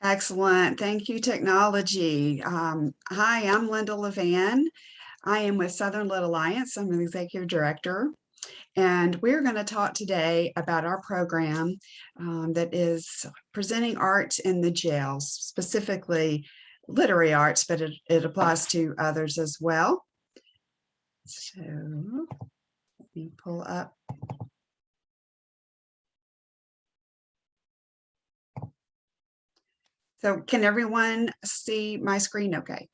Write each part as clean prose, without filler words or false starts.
Excellent. Thank you, technology. Hi, I'm Lynda Levan. I am with Southern Lit Alliance. I'm an executive director, and we're going to talk today about our program that is presenting arts in the jails, specifically literary arts, but it applies to others as well. So let me pull up. So can everyone see my screen okay?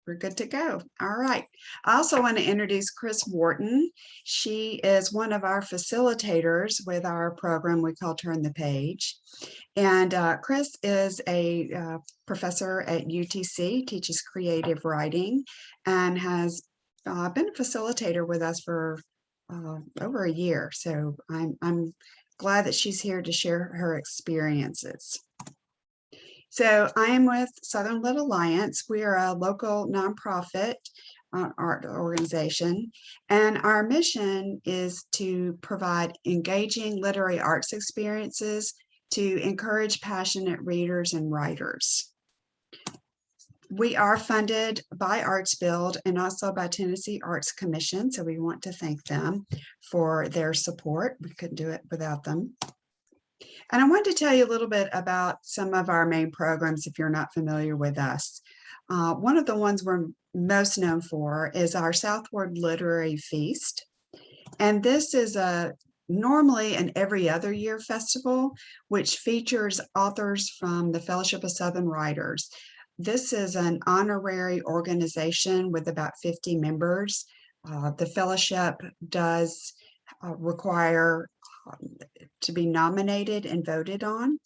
We're good to go. All right. I also want to introduce Kris Whorton. She is one of our facilitators with our program we call Turn the Page. And Kris is a professor at UTC, teaches creative writing, and has been a facilitator with us for over a year. So I'm glad that she's here to share her experiences. So I am with Southern Lit Alliance. We are a local nonprofit art organization, and our mission is to provide engaging literary arts experiences to encourage passionate readers and writers. We are funded by Arts Build and also by Tennessee Arts Commission, so we want to thank them for their support. We couldn't do it without them. And I wanted to tell you a little bit about some of our main programs if you're not familiar with us. One of the ones we're most known for is our Southward Literary Feast. And this is normally an every other year festival, which features authors from the Fellowship of Southern Writers. This is an honorary organization with about 50 members. The fellowship does require to be nominated and voted on.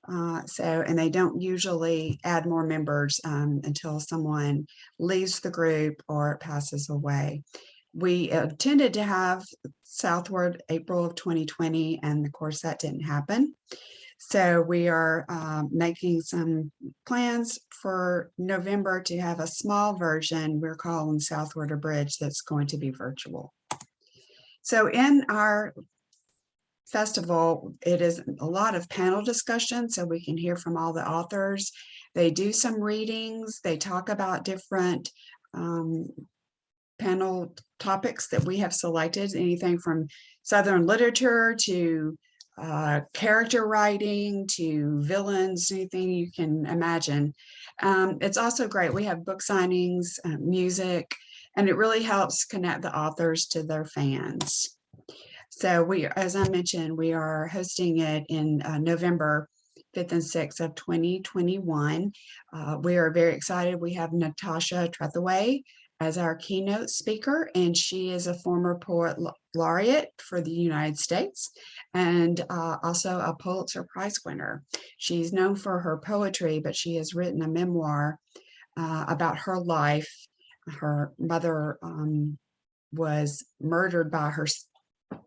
And they don't usually add more members until someone leaves the group or passes away. We intended to have Southward April of 2020, and of course that didn't happen. So we are making some plans for November to have a small version we're calling Southward Abridged that's going to be virtual. So in our festival, it is a lot of panel discussion, so we can hear from all the authors. They do some readings. They talk about different panel topics that we have selected, anything from Southern literature to character writing to villains, anything you can imagine. It's also great. We have book signings, music, and it really helps connect the authors to their fans. So as I mentioned, we are hosting it in November 5th and 6th of 2021. We are very excited. We have Natasha Trethewey as our keynote speaker, and she is a former poet laureate for the United States and also a Pulitzer Prize winner. She's known for her poetry, but she has written a memoir about her life. Her mother was murdered by her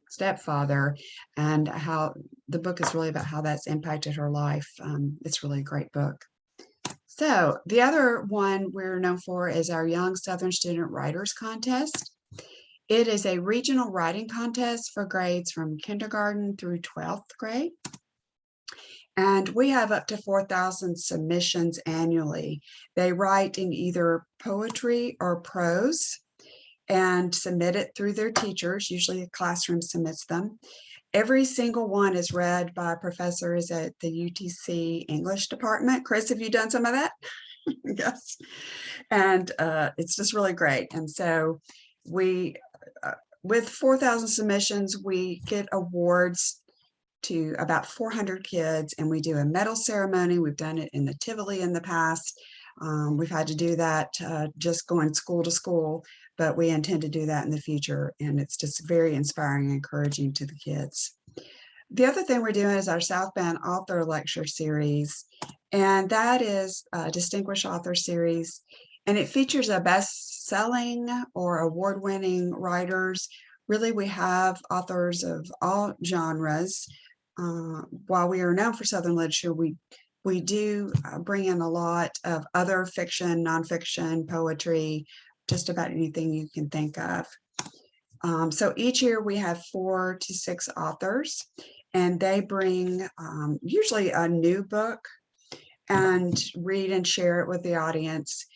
stepfather, and how the book is really about how that's impacted her life. It's really a great book. So the other one we're known for is our Young Southern Student Writers Contest. It is a regional writing contest for grades from kindergarten through 12th grade. And we have up to 4,000 submissions annually. They write in either poetry or prose and submit it through their teachers. Usually a classroom submits them. Every single one is read by professors at the UTC English department. Kris, have you done some of that? Yes. And it's just really great. And so we, with 4,000 submissions, we get awards to about 400 kids, and we do a medal ceremony. We've done it in the Tivoli in the past. We've had to do that just going school to school, but we intend to do that in the future, and it's just very inspiring and encouraging to the kids. The other thing we're doing is our Southbound Author Lecture Series, and that is a distinguished author series, and it features a best-selling or award-winning writers. Really, we have authors of all genres. While we are known for Southern literature, we do bring in a lot of other fiction, nonfiction, poetry, just about anything you can think of. So each year we have 4 to 6 authors, and they bring usually a new book and read and share it with the audience.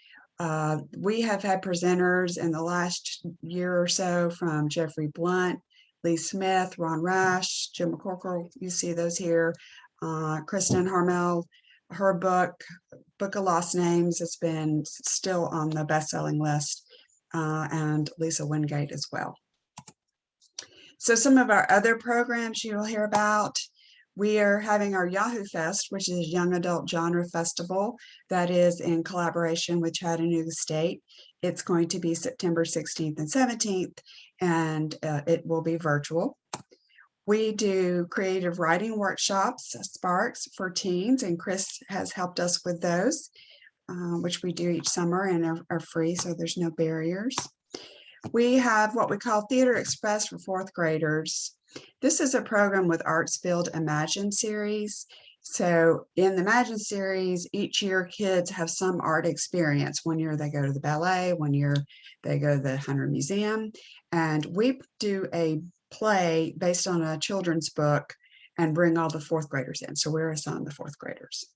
We have had presenters in the last year or so from Jeffrey Blunt, Lee Smith, Ron Rash, Jim McCorkle. You see those here. Kristen Harmel, her book of Lost Names, has been still on the best-selling list, and Lisa Wingate as well. So some of our other programs you'll hear about, we are having our Yahoo Fest, which is Young Adult Genre Festival that is in collaboration with Chattanooga State. It's going to be September 16th and 17th, and it will be virtual. We do creative writing workshops, Sparks, for teens, and Kris has helped us with those, which we do each summer and are free, so there's no barriers. We have what we call Theater Express for fourth graders. This is a program with Artsfield Imagine series. So in the Imagine series, each year kids have some art experience. One year they go to the ballet, one year they go to the Hunter Museum, and we do a play based on a children's book and bring all the fourth graders in. So we're assigned the fourth graders.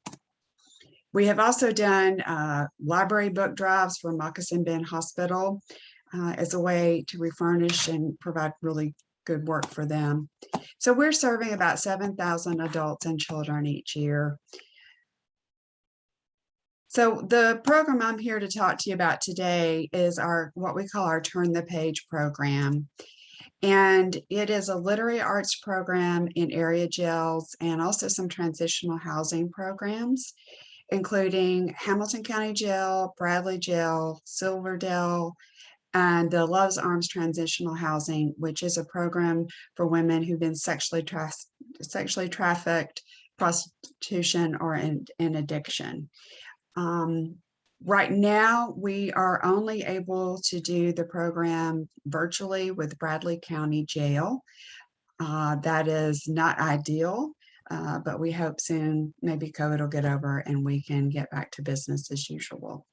We have also done library book drives for Moccasin Bend Hospital as a way to refurnish and provide really good work for them. So we're serving about 7,000 adults and children each year. So the program I'm here to talk to you about today is what we call our Turn the Page program. And it is a literary arts program in area jails and also some transitional housing programs, including Hamilton County Jail, Bradley Jail, Silverdale, and the Love's Arms Transitional Housing, which is a program for women who've been sexually trafficked, prostitution, or in addiction. Right now, we are only able to do the program virtually with Bradley County Jail. That is not ideal, but we hope soon maybe COVID will get over and we can get back to business as usual.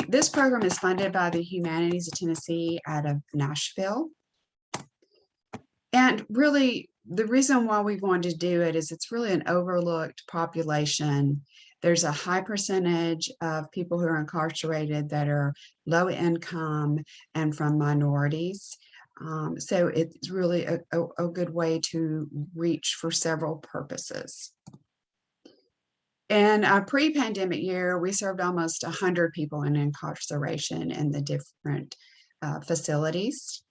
This program is funded by the Humanities of Tennessee out of Nashville. And really, the reason why we wanted to do it is it's really an overlooked population. There's a high percentage of people who are incarcerated that are low income and from minorities. So it's really a good way to reach for several purposes. In a pre-pandemic year, we served almost 100 people in incarceration in the different facilities.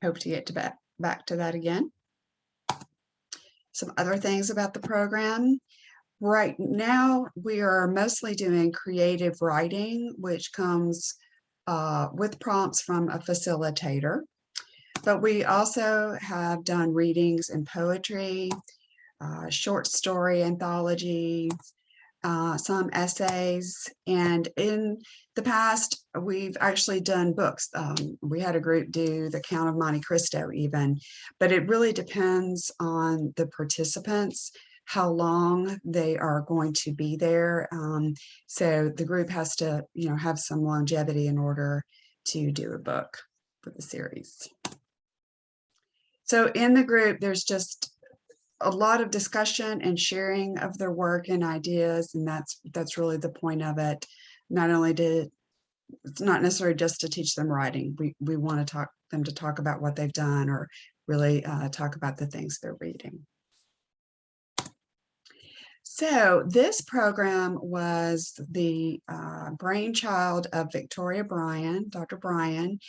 Hope to get back to that again. Some other things about the program. Right now, we are mostly doing creative writing, which comes with prompts from a facilitator. But we also have done readings and poetry, short story anthologies, some essays, and in the past we've actually done books. We had a group do The Count of Monte Cristo even, but it really depends on the participants, how long they are going to be there. So the group has to, have some longevity in order to do a book for the series. So in the group, there's just a lot of discussion and sharing of their work and ideas, and that's really the point of it. It's not necessarily just to teach them writing. We want them to talk about what they've done, or really talk about the things they're reading. So this program was the brainchild of Victoria Bryan, Dr. Bryan.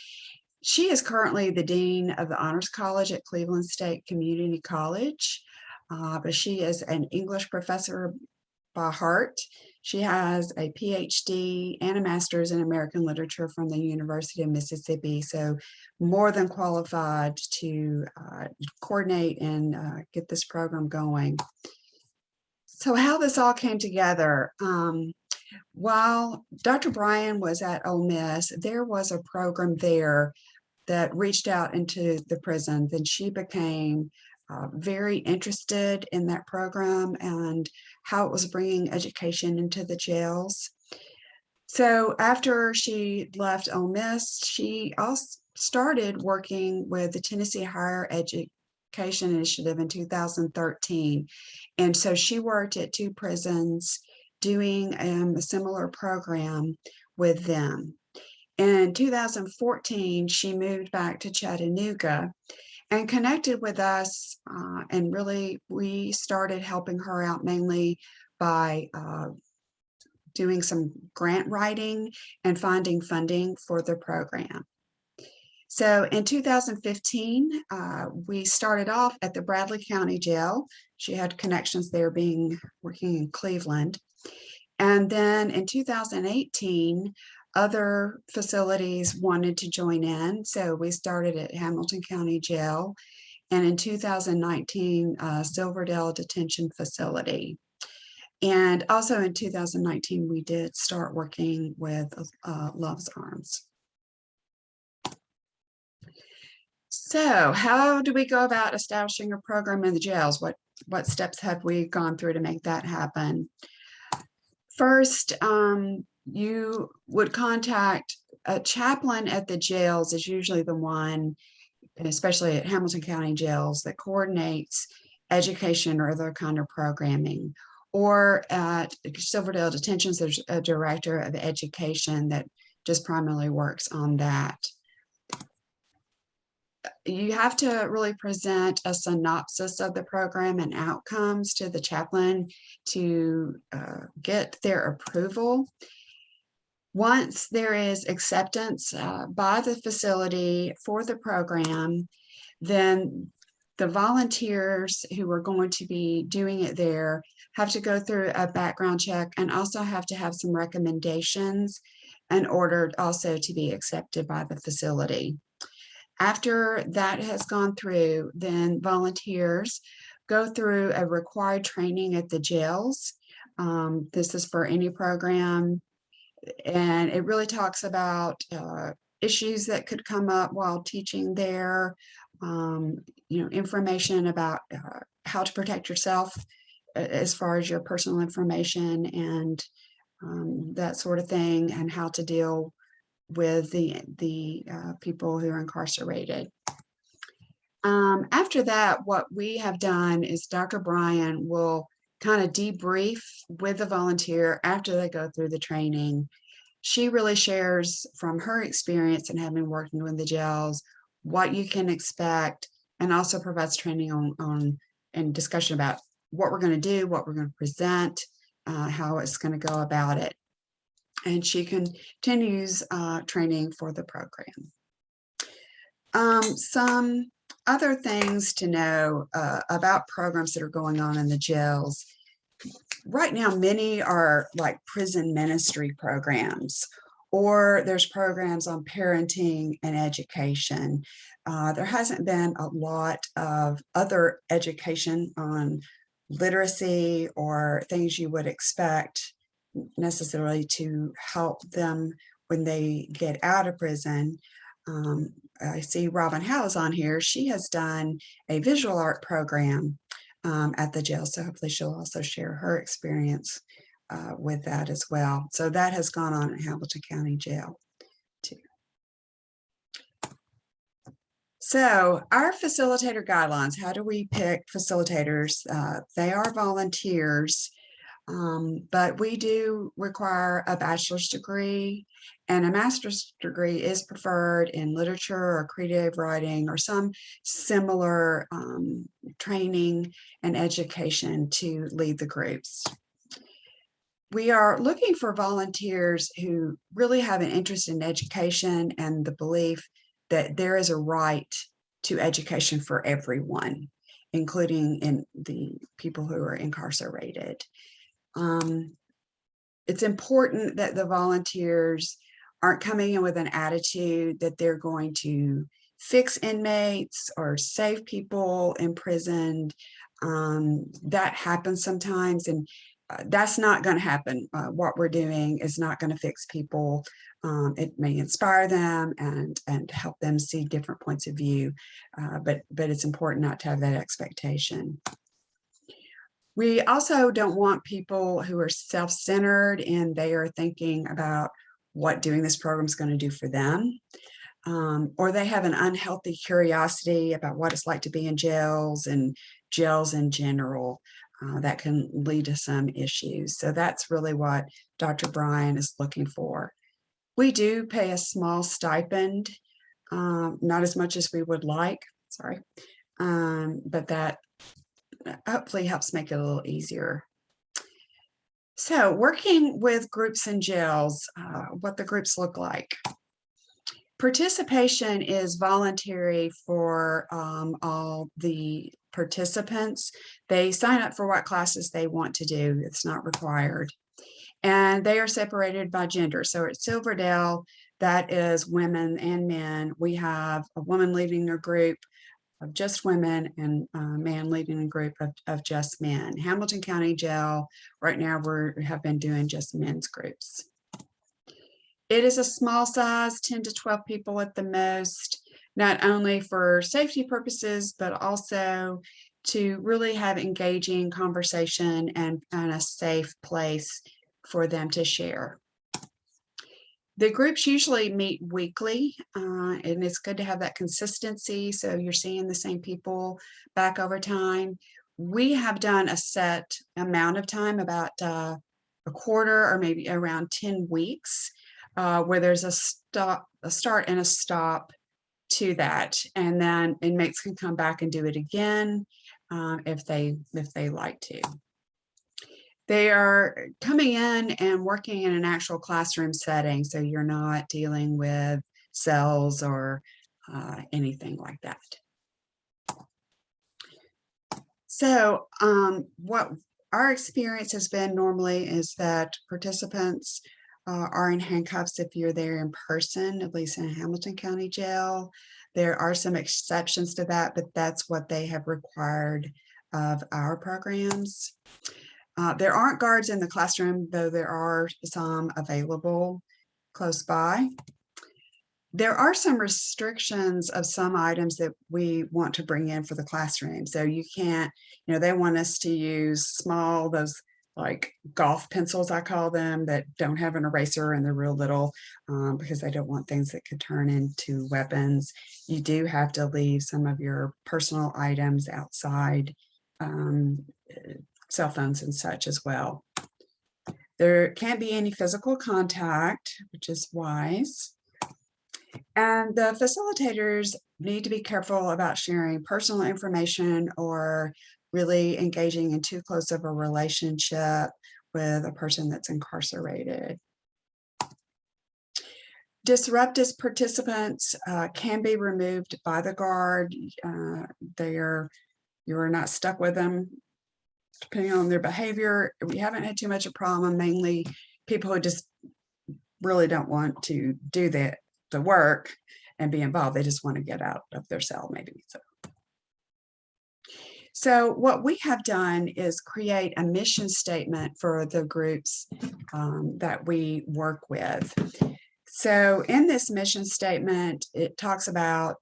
She is currently the Dean of the Honors College at Cleveland State Community College. But she is an English professor by heart. She has a PhD and a master's in American literature from the University of Mississippi, so more than qualified to coordinate and get this program going. So how this all came together, while Dr. Bryan was at Ole Miss, there was a program there that reached out into the prisons, and she became very interested in that program and how it was bringing education into the jails. So after she left Ole Miss, she also started working with the Tennessee Higher Education Initiative in 2013. And so she worked at 2 prisons doing a similar program with them. In 2014, she moved back to Chattanooga and connected with us. And really, we started helping her out mainly by doing some grant writing and finding funding for the program. So in 2015, we started off at the Bradley County Jail. She had connections there working in Cleveland. And then in 2018, other facilities wanted to join in. So we started at Hamilton County Jail, and in 2019, Silverdale Detention Facility. And also in 2019, we did start working with Love's Arms. So how do we go about establishing a program in the jails? What steps have we gone through to make that happen? First, you would contact a chaplain at the jails, is usually the one, especially at Hamilton County jails, that coordinates education or other kind of programming. Or at Silverdale Detentions, there's a director of education that just primarily works on that. You have to really present a synopsis of the program and outcomes to the chaplain to get their approval. Once there is acceptance by the facility for the program, then the volunteers who are going to be doing it there have to go through a background check and also have to have some recommendations in order also to be accepted by the facility. After that has gone through, then volunteers go through a required training at the jails. This is for any program, and it really talks about issues that could come up while teaching there, information about how to protect yourself as far as your personal information and that sort of thing, and how to deal with the people who are incarcerated. After that, what we have done is Dr. Bryan will kind of debrief with the volunteer after they go through the training. She really shares from her experience and having worked in the jails what you can expect, and also provides training on and discussion about what we're going to do, what we're going to present, how it's going to go about it. And she continues training for the program. Some other things to know about programs that are going on in the jails. Right now, many are like prison ministry programs, or there's programs on parenting and education. There hasn't been a lot of other education on literacy or things you would expect necessarily to help them when they get out of prison. I see Robin Howe is on here. She has done a visual art program at the jail, so hopefully she'll also share her experience with that as well. So that has gone on at Hamilton County Jail too. So our facilitator guidelines, how do we pick facilitators? They are volunteers, but we do require a bachelor's degree, and a master's degree is preferred in literature or creative writing or some similar training and education to lead the groups. We are looking for volunteers who really have an interest in education and the belief that there is a right to education for everyone, including in the people who are incarcerated. It's important that the volunteers aren't coming in with an attitude that they're going to fix inmates or save people imprisoned. That happens sometimes, and that's not going to happen. What we're doing is not going to fix people. It may inspire them and help them see different points of view, but it's important not to have that expectation. We also don't want people who are self-centered and they are thinking about what doing this program is going to do for them. or they have an unhealthy curiosity about what it's like to be in jails and jails in general. That can lead to some issues. So that's really what Dr. Bryan is looking for. We do pay a small stipend, not as much as we would like, sorry, but that hopefully helps make it a little easier. So working with groups in jails, what the groups look like. Participation is voluntary for all the participants. They sign up for what classes they want to do. It's not required. And they are separated by gender. So at Silverdale, that is women and men. We have a woman leading a group of just women and a man leading a group of just men. Hamilton County Jail, right now we have been doing just men's groups. It is a small size, 10 to 12 people at the most, not only for safety purposes, but also to really have engaging conversation and a safe place for them to share. The groups usually meet weekly, and it's good to have that consistency. So you're seeing the same people back over time. We have done a set amount of time, about a quarter or maybe around 10 weeks. Where there's a start and a stop to that, and then inmates can come back and do it again if they like to. They are coming in and working in an actual classroom setting, so you're not dealing with cells or anything like that. So what our experience has been normally is that participants are in handcuffs if you're there in person, at least in Hamilton County Jail. There are some exceptions to that, but that's what they have required of our programs. There aren't guards in the classroom, though there are some available close by. There are some restrictions of some items that we want to bring in for the classroom. So you can't, they want us to use small, those like golf pencils, I call them, that don't have an eraser and they're real little because they don't want things that could turn into weapons. You do have to leave some of your personal items outside, cell phones and such as well. There can't be any physical contact, which is wise. And the facilitators need to be careful about sharing personal information or really engaging in too close of a relationship with a person that's incarcerated. Disruptive participants can be removed by the guard. You're not stuck with them depending on their behavior. We haven't had too much of a problem, mainly people who just really don't want to do the work and be involved. They just want to get out of their cell, maybe. So what we have done is create a mission statement for the groups that we work with. So in this mission statement, it talks about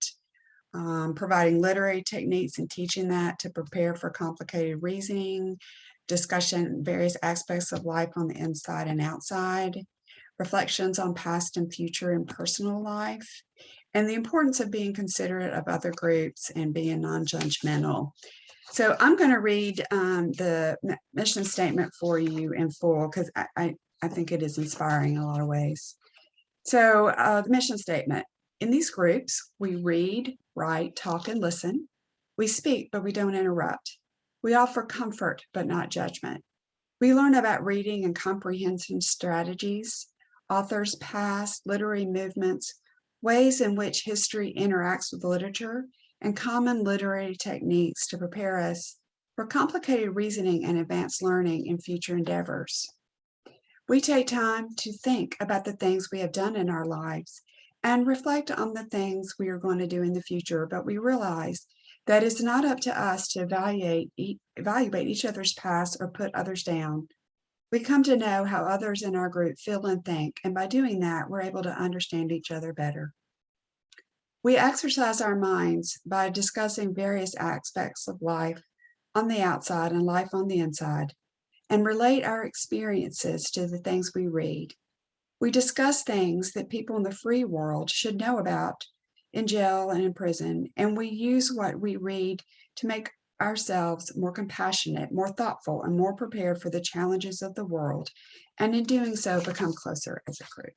providing literary techniques and teaching that to prepare for complicated reasoning, discussion various aspects of life on the inside and outside, reflections on past and future and personal life, and the importance of being considerate of other groups and being non-judgmental. So I'm going to read the mission statement for you in full because I think it is inspiring in a lot of ways. So the mission statement: in these groups, we read, write, talk, and listen. We speak, but we don't interrupt. We offer comfort, but not judgment. We learn about reading and comprehension strategies, authors' past, literary movements, ways in which history interacts with literature, and common literary techniques to prepare us for complicated reasoning and advanced learning in future endeavors. We take time to think about the things we have done in our lives and reflect on the things we are going to do in the future, but we realize that it's not up to us to evaluate each other's past or put others down. We come to know how others in our group feel and think, and by doing that, we're able to understand each other better. We exercise our minds by discussing various aspects of life on the outside and life on the inside, and relate our experiences to the things we read. We discuss things that people in the free world should know about in jail and in prison, and we use what we read to make ourselves more compassionate, more thoughtful, and more prepared for the challenges of the world, and in doing so, become closer as a group.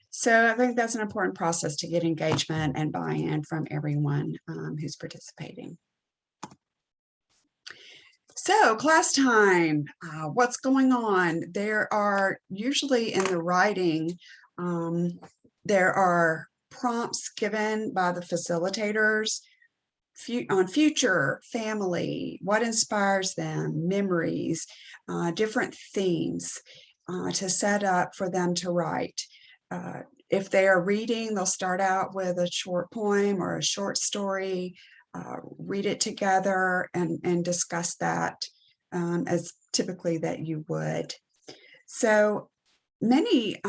So I think that's an important process to get engagement and buy-in from everyone who's participating. So class time, what's going on? There are usually in the writing, there are prompts given by the facilitators on future, family, what inspires them, memories, different themes to set up for them to write. If they are reading, they'll start out with a short poem or a short story, read it together and discuss that as typically that you would. So many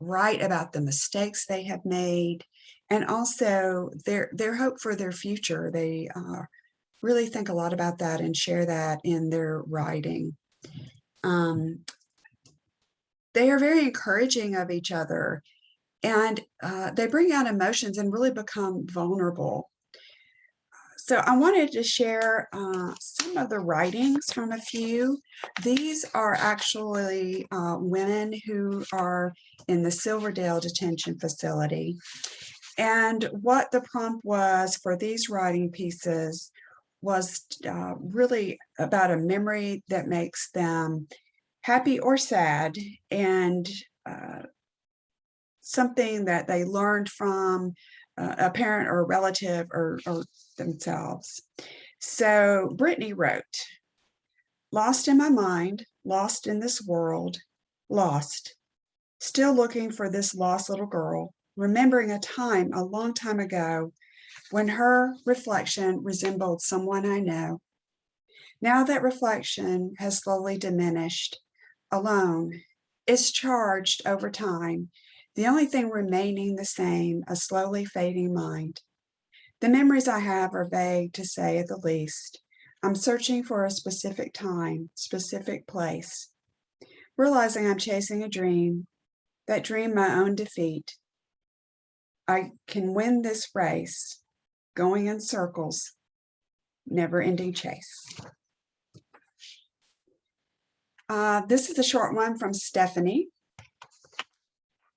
write about the mistakes they have made and also their hope for their future. They really think a lot about that and share that in their writing. They are very encouraging of each other, and they bring out emotions and really become vulnerable. So I wanted to share some of the writings from a few. These are actually women who are in the Silverdale Detention Facility. And what the prompt was for these writing pieces was really about a memory that makes them happy or sad, and something that they learned from a parent or a relative or themselves. So Brittany wrote, "Lost in my mind, lost in this world, lost, still looking for this lost little girl, remembering a time a long time ago when her reflection resembled someone I know. Now that reflection has slowly diminished, alone, is charged over time, the only thing remaining the same, a slowly fading mind. The memories I have are vague, to say at the least. I'm searching for a specific time, specific place, realizing I'm chasing a dream, that dream my own defeat. I can win this race, going in circles, never-ending chase." This is a short one from Stephanie.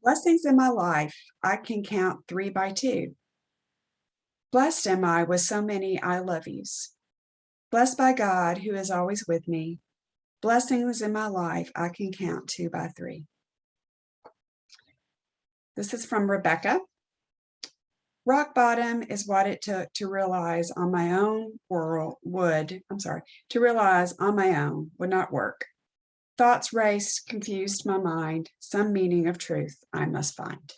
"Blessings in my life, I can count 3 by 2. Blessed am I with so many I love yous. Blessed by God, who is always with me. Blessings in my life, I can count 2 by 3. This is from Rebecca. "Rock bottom is what it took to realize on my own to realize on my own would not work. Thoughts raced, confused my mind. Some meaning of truth I must find."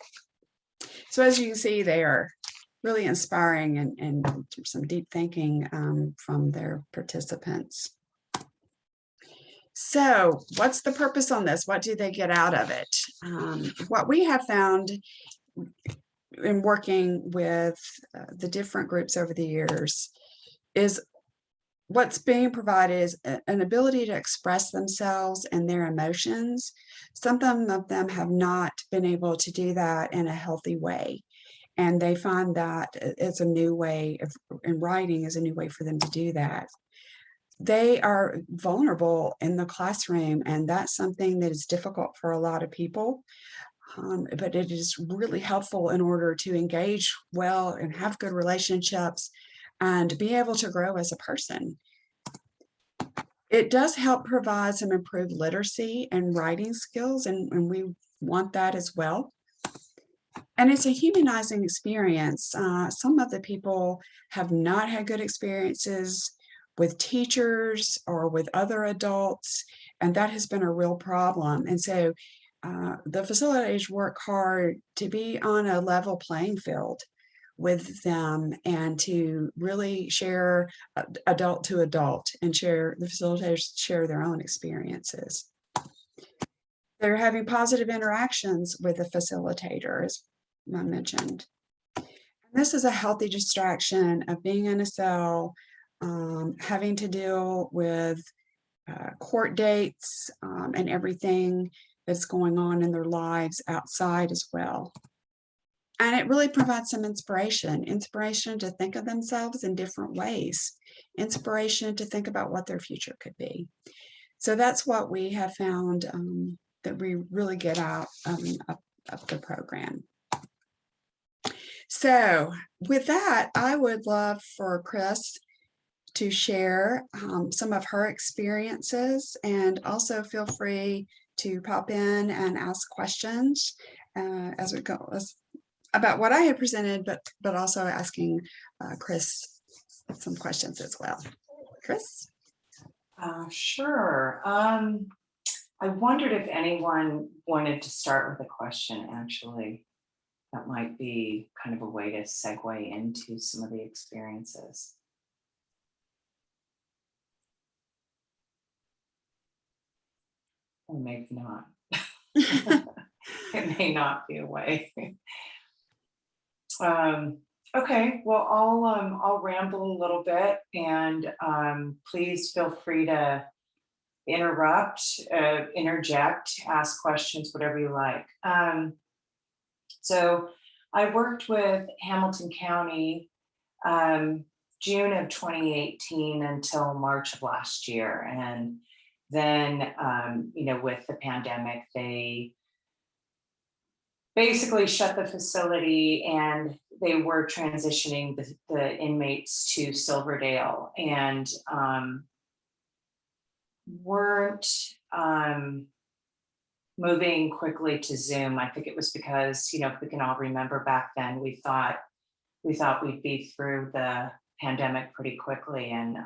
So as you can see, they are really inspiring and some deep thinking from their participants. So what's the purpose on this? What do they get out of it? What we have found in working with the different groups over the years is what's being provided is an ability to express themselves and their emotions. Some of them have not been able to do that in a healthy way. And they find that it's a new way and writing is a new way for them to do that. They are vulnerable in the classroom, and that's something that is difficult for a lot of people. But it is really helpful in order to engage well and have good relationships and be able to grow as a person. It does help provide some improved literacy and writing skills, and we want that as well. And it's a humanizing experience. Some of the people have not had good experiences with teachers or with other adults, and that has been a real problem. And so the facilitators work hard to be on a level playing field with them and to really share adult to adult and the facilitators share their own experiences. They're having positive interactions with the facilitators, I mentioned. This is a healthy distraction of being in a cell, having to deal with court dates and everything that's going on in their lives outside as well. And it really provides some inspiration to think of themselves in different ways, inspiration to think about what their future could be. So that's what we have found that we really get out of the program. So with that, I would love for Kris to share some of her experiences, and also feel free to pop in and ask questions as we go about what I had presented, but also asking Kris some questions as well. Kris? Sure. I wondered if anyone wanted to start with a question, actually. That might be kind of a way to segue into some of the experiences. Or maybe not. It may not be a way. Okay, well, I'll ramble a little bit, and please feel free to interrupt, interject, ask questions, whatever you like. So I worked with Hamilton County June of 2018 until March of last year. And then, with the pandemic, they basically shut the facility, and they were transitioning the inmates to Silverdale, and weren't moving quickly to Zoom. I think it was because, if we can all remember back then, we thought we'd be through the pandemic pretty quickly. And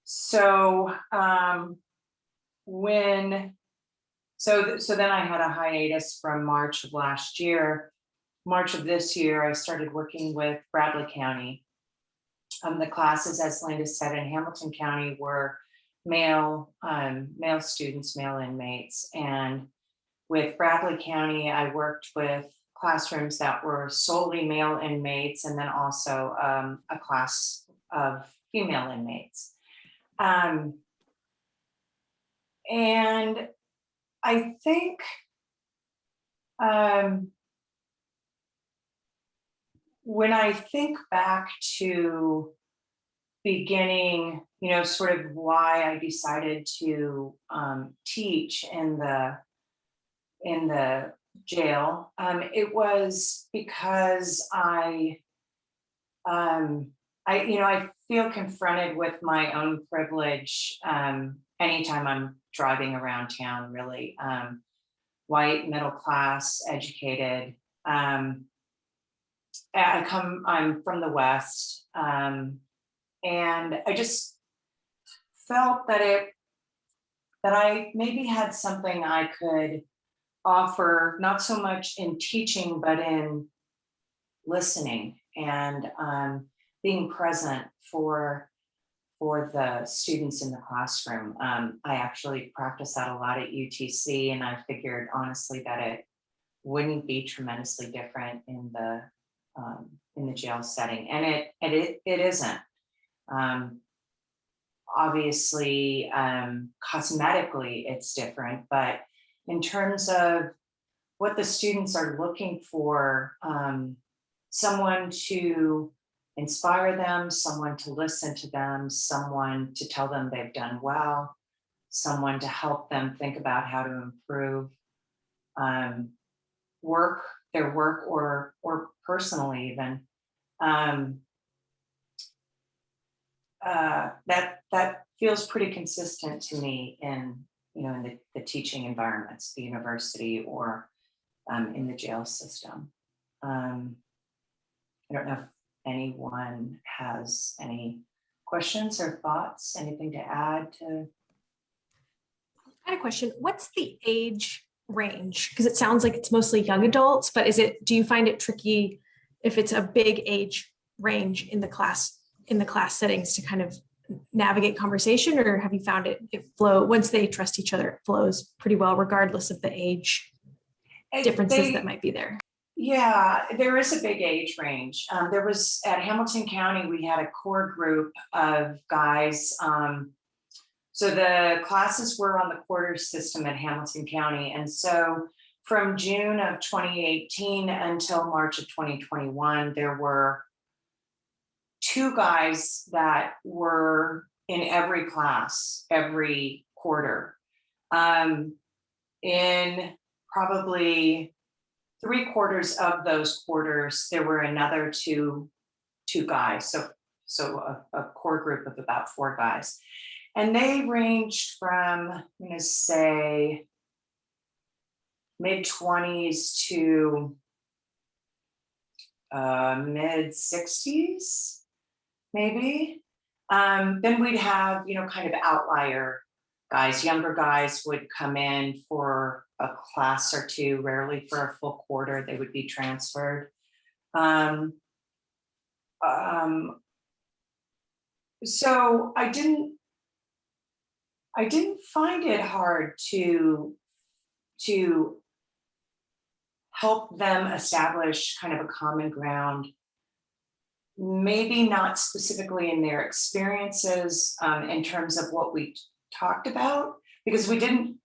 so then I had a hiatus from March of last year. March of this year, I started working with Bradley County. The classes, as Lynda said, in Hamilton County were male students, male inmates. And with Bradley County, I worked with classrooms that were solely male inmates, and then also a class of female inmates. And I think when I think back to beginning, sort of why I decided to teach in the jail, it was because I feel confronted with my own privilege anytime I'm driving around town, really. White, middle class, educated. I'm from the West, and I just felt that I maybe had something I could offer, not so much in teaching, but in listening and being present for the students in the classroom. I actually practice that a lot at UTC, and I figured honestly that it wouldn't be tremendously different in the jail setting, and it isn't. Obviously, cosmetically it's different, but in terms of what the students are looking for, someone to inspire them, someone to listen to them, someone to tell them they've done well, someone to help them think about how to improve their work or personally even. That feels pretty consistent to me in the teaching environments, the university or in the jail system. I don't know if anyone has any questions or thoughts, anything to add to. I had a question. What's the age range? Because it sounds like it's mostly young adults, but do you find it tricky if it's a big age range in the class settings to kind of navigate conversation, or have you found it flow once they trust each other, it flows pretty well regardless of the age differences that might be there? Yeah, there is a big age range. There was at Hamilton County, we had a core group of guys. So the classes were on the quarter system at Hamilton County. And so from June of 2018 until March of 2021, there were 2 guys that were in every class, every quarter. In probably 3/4 of those quarters, there were another two guys. So a core group of about 4 guys. And they ranged from, I'm going to say, mid-20s to mid-60s, maybe. Then we'd have, kind of outlier guys. Younger guys would come in for a class or 2, rarely for a full quarter. They would be transferred. So I didn't find it hard to help them establish kind of a common ground, maybe not specifically in their experiences, in terms of what we talked about, because they didn't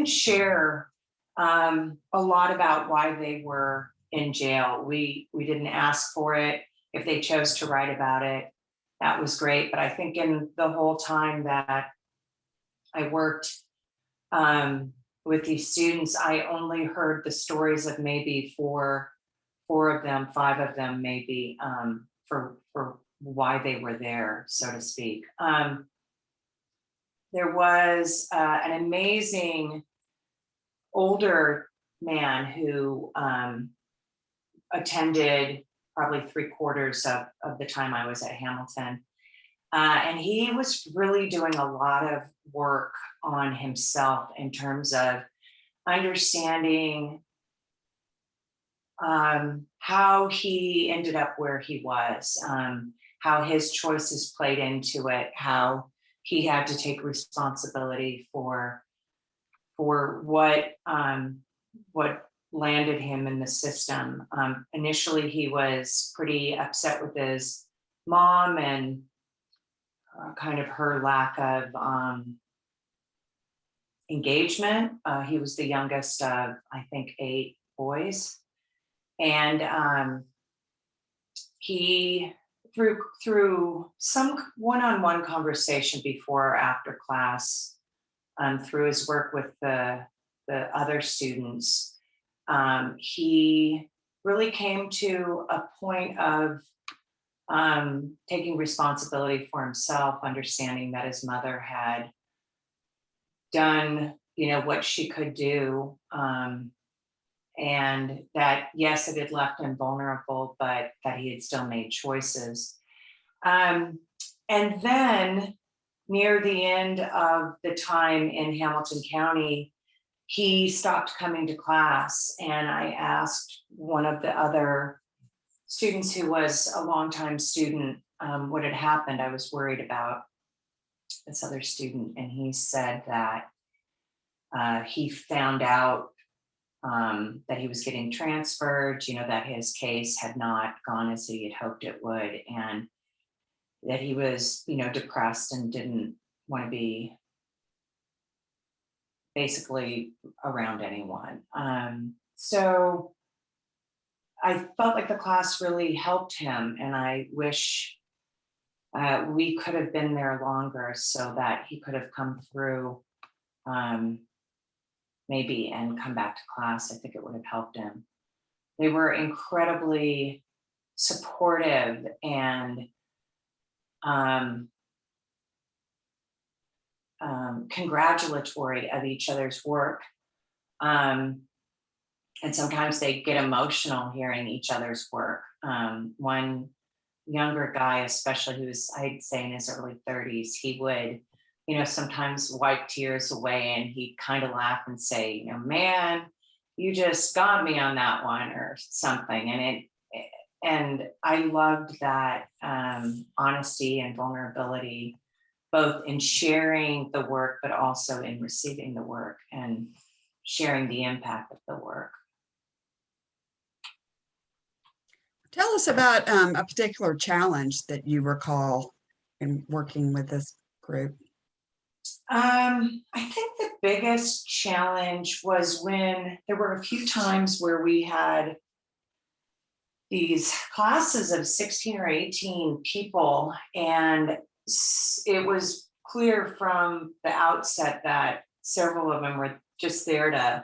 share a lot about why they were in jail. We didn't ask for it. If they chose to write about it, that was great. But I think in the whole time that I worked with these students, I only heard the stories of maybe four of them, 5 of them, maybe, for why they were there, so to speak. There was an amazing older man who attended probably 3/4 of the time I was at Hamilton. And he was really doing a lot of work on himself in terms of understanding how he ended up where he was, how his choices played into it, how he had to take responsibility for what landed him in the system. Initially, he was pretty upset with his mom and kind of her lack of engagement. He was the youngest of, I think, 8 boys. And he, through some one-on-one conversation before or after class, through his work with the other students, he really came to a point of taking responsibility for himself, understanding that his mother had done, what she could do, and that, yes, it had left him vulnerable, but that he had still made choices. And then near the end of the time in Hamilton County, he stopped coming to class, and I asked one of the other students who was a longtime student what had happened. I was worried about this other student, and he said that he found out that he was getting transferred, that his case had not gone as he had hoped it would, and that he was, depressed and didn't want to be basically around anyone. So I felt like the class really helped him, and I wish we could have been there longer so that he could have come through, maybe, and come back to class. I think it would have helped him. They were incredibly supportive and congratulatory of each other's work. And sometimes they get emotional hearing each other's work. One younger guy, especially, who was, I'd say, in his early 30s, he would, sometimes wipe tears away, and he'd kind of laugh and say, man, you just got me on that one, or something. And I loved that honesty and vulnerability, both in sharing the work, but also in receiving the work and sharing the impact of the work. Tell us about a particular challenge that you recall in working with this group. I think the biggest challenge was when there were a few times where we had these classes of 16 or 18 people, and it was clear from the outset that several of them were just there to,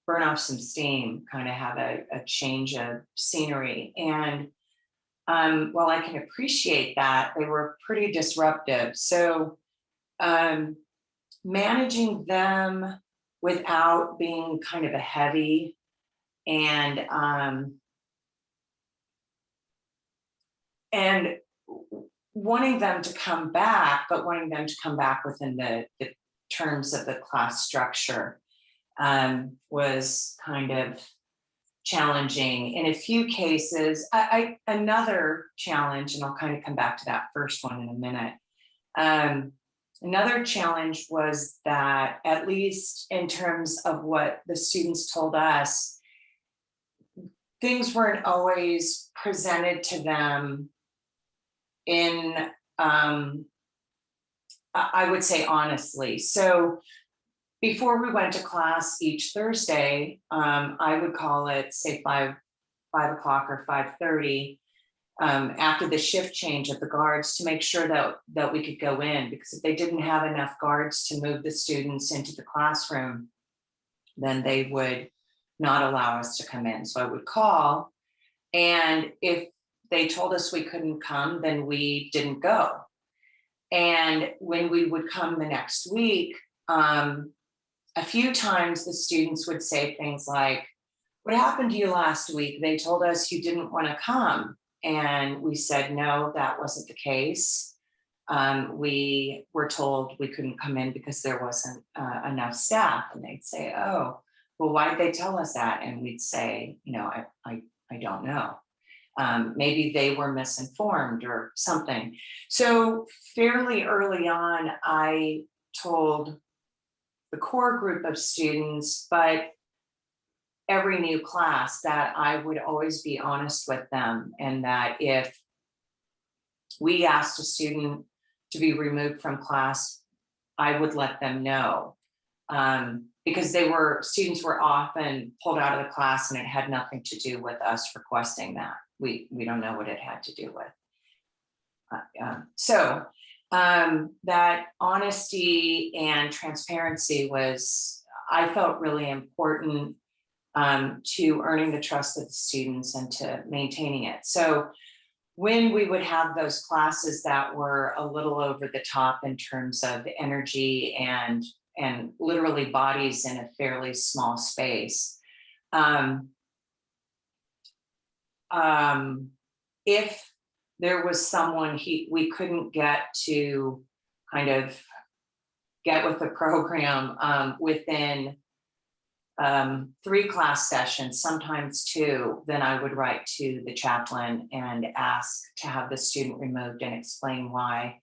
burn off some steam, kind of have a change of scenery. And while I can appreciate that, they were pretty disruptive. So managing them without being kind of a heavy and wanting them to come back, but wanting them to come back within the terms of the class structure was kind of challenging. In a few cases, another challenge, and I'll kind of come back to that first one in a minute. Another challenge was that, at least in terms of what the students told us, things weren't always presented to them in, I would say, honestly. So before we went to class each Thursday, I would call it, say, 5 o'clock or 5:30, after the shift change of the guards, to make sure that we could go in, because if they didn't have enough guards to move the students into the classroom, then they would not allow us to come in. So I would call, and if they told us we couldn't come, then we didn't go. And when we would come the next week, a few times the students would say things like, "What happened to you last week? They told us you didn't want to come." And we said, "No, that wasn't the case. We were told we couldn't come in because there wasn't enough staff." And they'd say, "Oh, well, why did they tell us that?" And we'd say, I don't know. Maybe they were misinformed or something. So fairly early on, I told the core group of students, but every new class, that I would always be honest with them, and that if we asked a student to be removed from class, I would let them know, because students were often pulled out of the class and it had nothing to do with us requesting that. We don't know what it had to do with. So that honesty and transparency was, I felt, really important to earning the trust of the students and to maintaining it. So when we would have those classes that were a little over the top in terms of energy and literally bodies in a fairly small space, if there was someone we couldn't get to kind of get with the program within 3 class sessions, sometimes 2, then I would write to the chaplain and ask to have the student removed and explain why.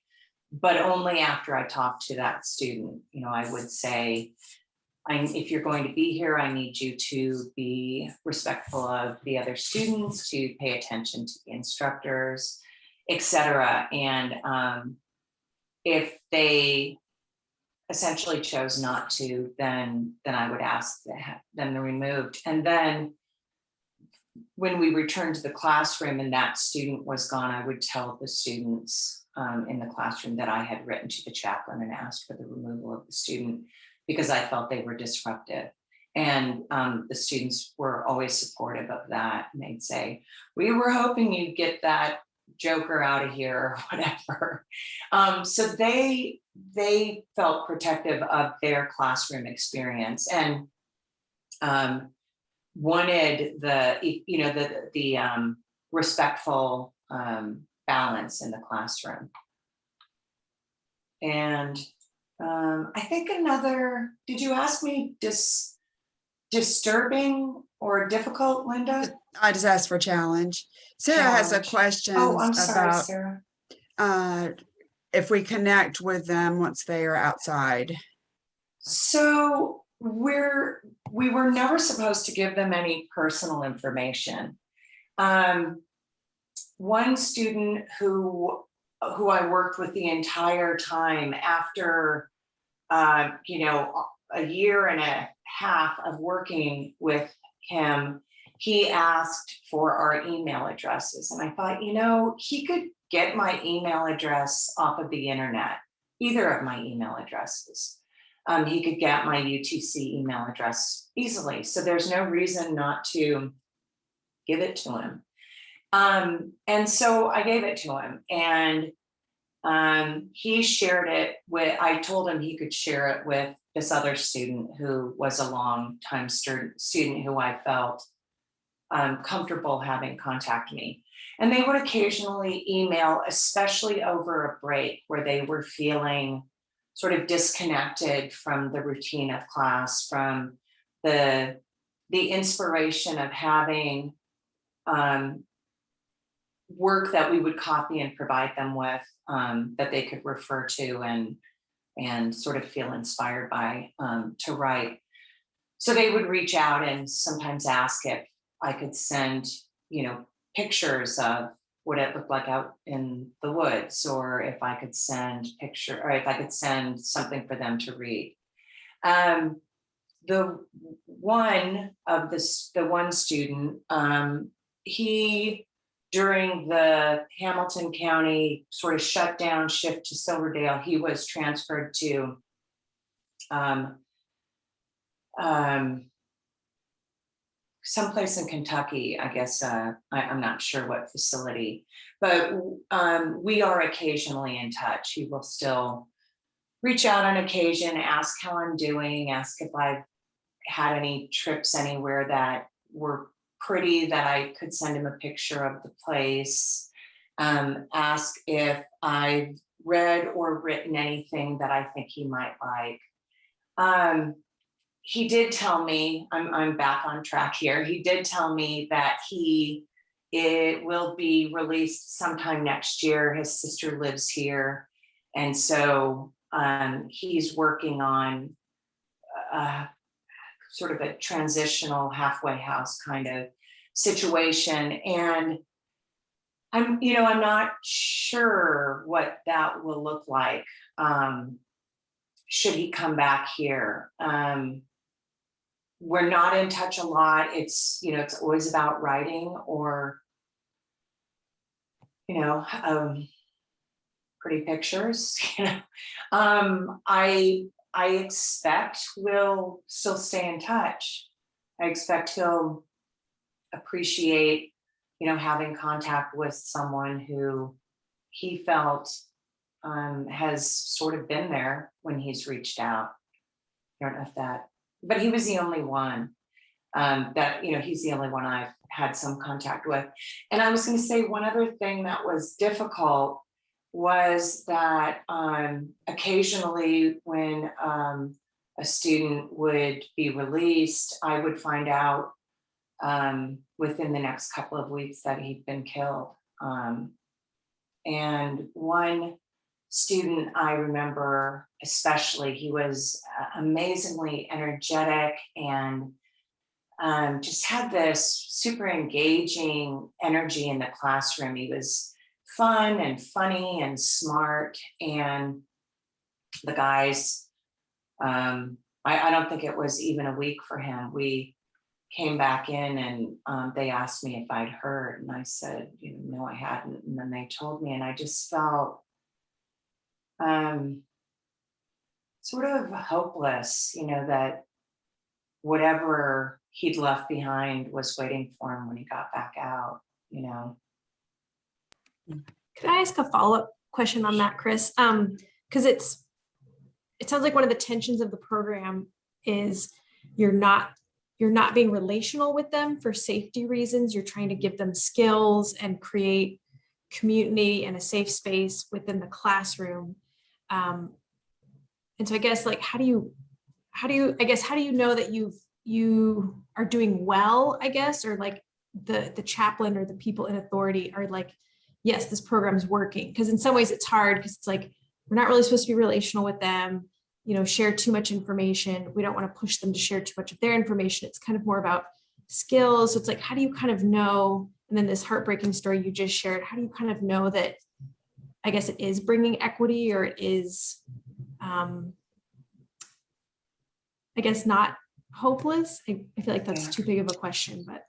But only after I talked to that student. I would say, if you're going to be here, I need you to be respectful of the other students, to pay attention to the instructors, etc. And if they essentially chose not to, then I would ask to have them removed. And then when we returned to the classroom and that student was gone, I would tell the students in the classroom that I had written to the chaplain and asked for the removal of the student, because I felt they were disruptive. And the students were always supportive of that. And they'd say, "We were hoping you'd get that joker out of here," or whatever. So they felt protective of their classroom experience and wanted the respectful balance in the classroom. And I think did you ask me disturbing or difficult, Lynda? I just asked for challenge. Sarah has a question I'm sorry, about Sarah. if we connect with them once they are outside. So we were never supposed to give them any personal information. One student who who I worked with the entire time, after, you know, a year and a half of working with him, he asked for our email addresses. And I thought, you know, he could get my email address off of the internet, either of my email addresses. He could get my UTC email address easily. So there's no reason not to give it to him. And so I gave it to him, and he shared it with, I told him he could share it with this other student who was a long-time student who I felt comfortable having contact me. And they would occasionally email, especially over a break where they were feeling sort of disconnected from the routine of class, from the inspiration of having work that we would copy and provide them with, that they could refer to and sort of feel inspired by, to write. So they would reach out and sometimes ask if I could send, you know, pictures of what it looked like out in the woods, or if I could send or if I could send something for them to read. The one student, he, during the Hamilton County sort of shutdown shift to Silverdale, he was transferred to someplace in Kentucky, I guess. I'm not sure what facility, but we are occasionally in touch. He will still reach out on occasion, ask how I'm doing, ask if I've had any trips anywhere that were pretty that I could send him a picture of the place, ask if I've read or written anything that I think he might like. He did tell me, I'm back on track here. He did tell me that it will be released sometime next year. His sister lives here. And so he's working on sort of a transitional halfway house kind of situation. And I'm not sure what that will look like. Should he come back here? We're not in touch a lot. It's always about writing or, pretty pictures. I expect we'll still stay in touch. I expect he'll appreciate, having contact with someone who he felt has sort of been there when he's reached out. I don't know if that, but he was the only one that, he's the only one I've had some contact with. And I was going to say one other thing that was difficult was that occasionally when a student would be released, I would find out within the next couple of weeks that he'd been killed. And one student I remember especially, he was amazingly energetic and just had this super engaging energy in the classroom. He was fun and funny and smart, and the guys, I don't think it was even a week for him. We came back in and they asked me if I'd heard, and I said, no, I hadn't. And then they told me, and I just felt sort of hopeless, that whatever he'd left behind was waiting for him when he got back out. Could I ask a follow-up question on that, Kris? Because it sounds like one of the tensions of the program is you're not being relational with them for safety reasons. You're trying to give them skills and create community and a safe space within the classroom. And so I guess, like, how do you know that you are doing well, I guess, or like the chaplain or the people in authority are like, yes, this program is working? Because in some ways it's hard, because it's like, we're not really supposed to be relational with them, share too much information. We don't want to push them to share too much of their information. It's kind of more about skills. So it's like, how do you kind of know, and then this heartbreaking story you just shared, how do you kind of know that I guess it is bringing equity, or it is, I guess, not hopeless? I feel like that's Yeah. too big of a question, but.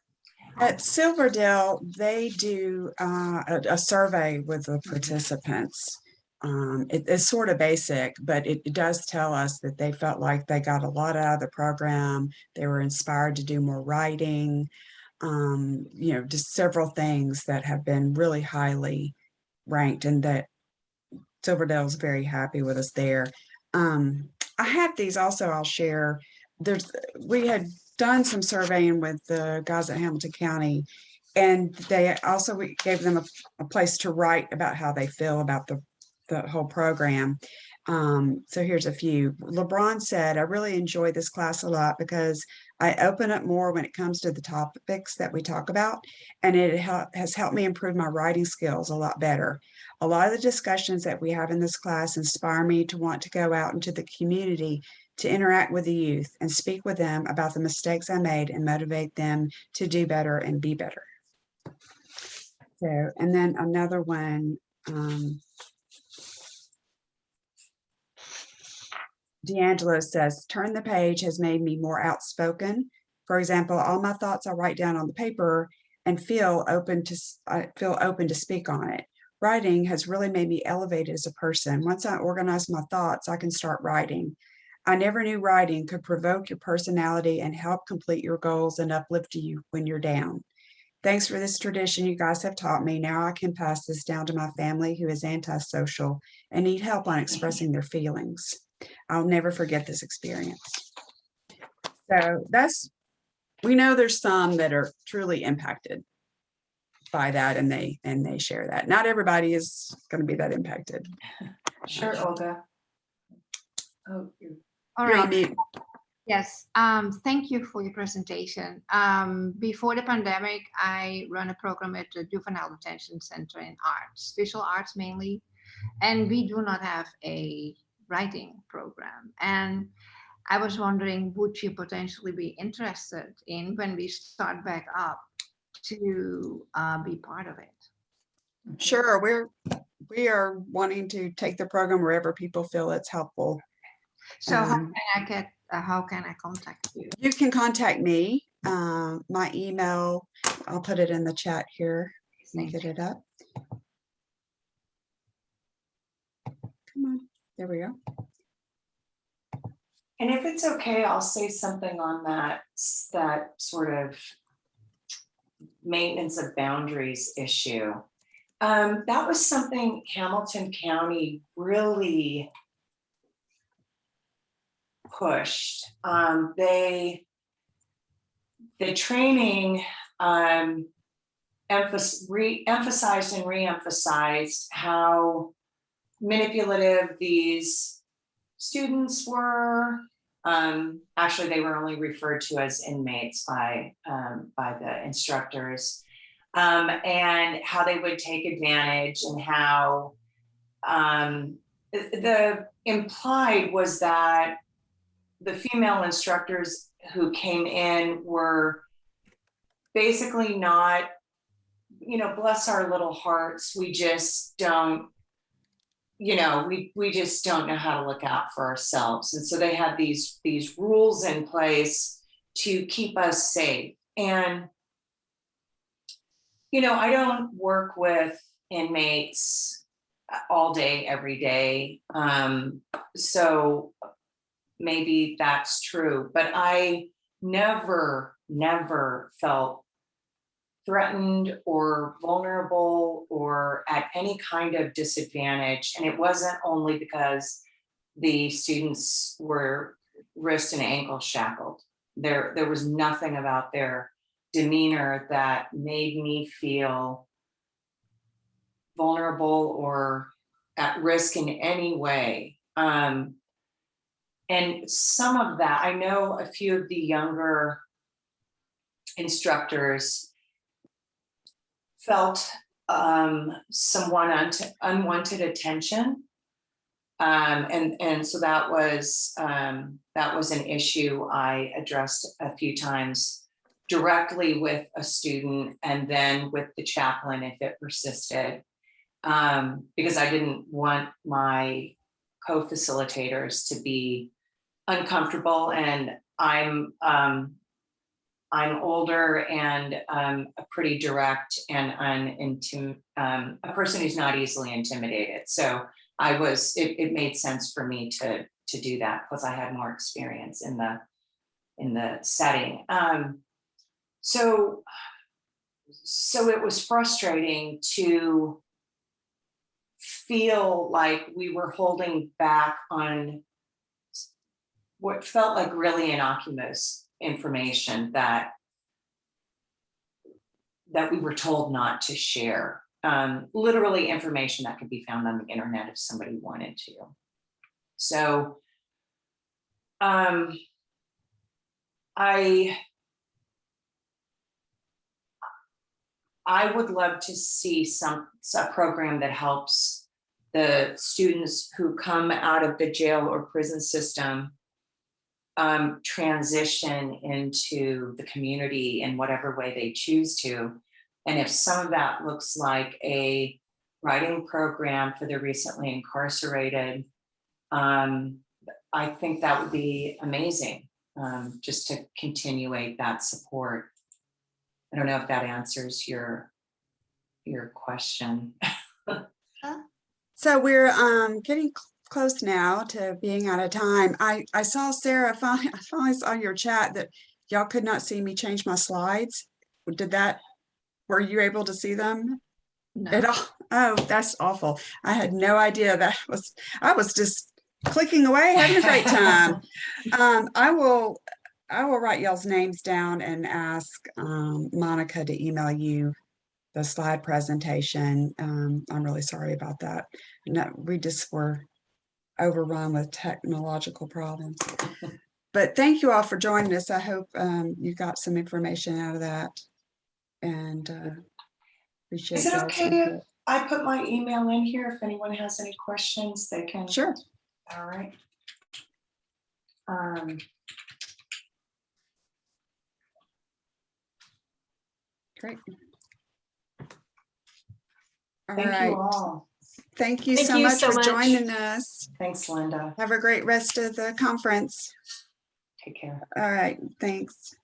At Silverdale, they do a survey with the participants. It's sort of basic, but it does tell us that they felt like they got a lot out of the program. They were inspired to do more writing, just several things that have been really highly ranked, and that Silverdale's very happy with us there. I have these also, I'll share. We had done some surveying with the guys at Hamilton County, and we gave them a place to write about how they feel about the whole program. So here's a few. LeBron said, "I really enjoy this class a lot because I open up more when it comes to the topics that we talk about, and it has helped me improve my writing skills a lot better. A lot of the discussions that we have in this class inspire me to want to go out into the community to interact with the youth and speak with them about the mistakes I made and motivate them to do better and be better." So, and then another one, D'Angelo says, "Turn the page has made me more outspoken. For example, all my thoughts I write down on the paper and I feel open to speak on it. Writing has really made me elevated as a person. Once I organize my thoughts, I can start writing. I never knew writing could provoke your personality and help complete your goals and uplift you when you're down. Thanks for this tradition you guys have taught me. Now I can pass this down to my family who is antisocial and need help on expressing their feelings. I'll never forget this experience." So we know there's some that are truly impacted by that, and they share that. Not everybody is going to be that impacted. Sure, Olga. Oh, All You're on right. mute. Yes. Thank you for your presentation. Before the pandemic, I run a program at the Juvenile Detention Center in arts, visual arts mainly, and we do not have a writing program. And I was wondering, would you potentially be interested in, when we start back up, to be part of it? Sure, we are wanting to take the program wherever people feel it's helpful. So how can I contact you? You can contact me. My email, I'll put it in the chat here. You Thank get you. it up. Come on, there we go. and if it's okay, I'll say something on that sort of maintenance of boundaries issue. That was something Hamilton County really pushed. The training emphasized and re-emphasized how manipulative these students were. Actually, they were only referred to as inmates by the instructors, and how they would take advantage, and how the implied was that the female instructors who came in were basically not, bless our little hearts, we just don't, we just don't know how to look out for ourselves. And so they had these rules in place to keep us safe. And, I don't work with inmates all day, every day. So maybe that's true, but I never felt threatened or vulnerable or at any kind of disadvantage. And it wasn't only because the students were wrist and ankle shackled. There was nothing about their demeanor that made me feel vulnerable or at risk in any way. And some of that, I know a few of the younger instructors felt some unwanted attention. And so that was an issue I addressed a few times directly with a student, and then with the chaplain if it persisted. because I didn't want my co-facilitators to be uncomfortable, and I'm older and a pretty direct and a person who's not easily intimidated. So it made sense for me to do that, because I had more experience in the setting. So it was frustrating to feel like we were holding back on what felt like really innocuous information that we were told not to share. Literally information that could be found on the internet if somebody wanted to. So I would love to see a program that helps the students who come out of the jail or prison system transition into the community in whatever way they choose to. And if some of that looks like a writing program for the recently incarcerated, I think that would be amazing, just to continuate that support. I don't know if that answers your question. So we're getting close now to being out of time. I saw Sarah, I finally saw your chat that y'all could not see me change my slides. Were you able to see them at No. all? Oh, that's awful. I had no idea I was just clicking away, having a great time. I will write y'all's names down and ask Monica to email you the slide presentation. I'm really sorry about that. No, we just were overrun with technological problems. But thank you all for joining us. I hope you got some information out of that, and appreciate Is it y'all's okay if input. I put my email in here? If anyone has any questions, they can. Sure. All right. Great. All Thank right. you all. Thank you Thank so you much so for much. joining us. Thanks, Lynda. Have a great rest of the conference. Take care. All right. Thanks.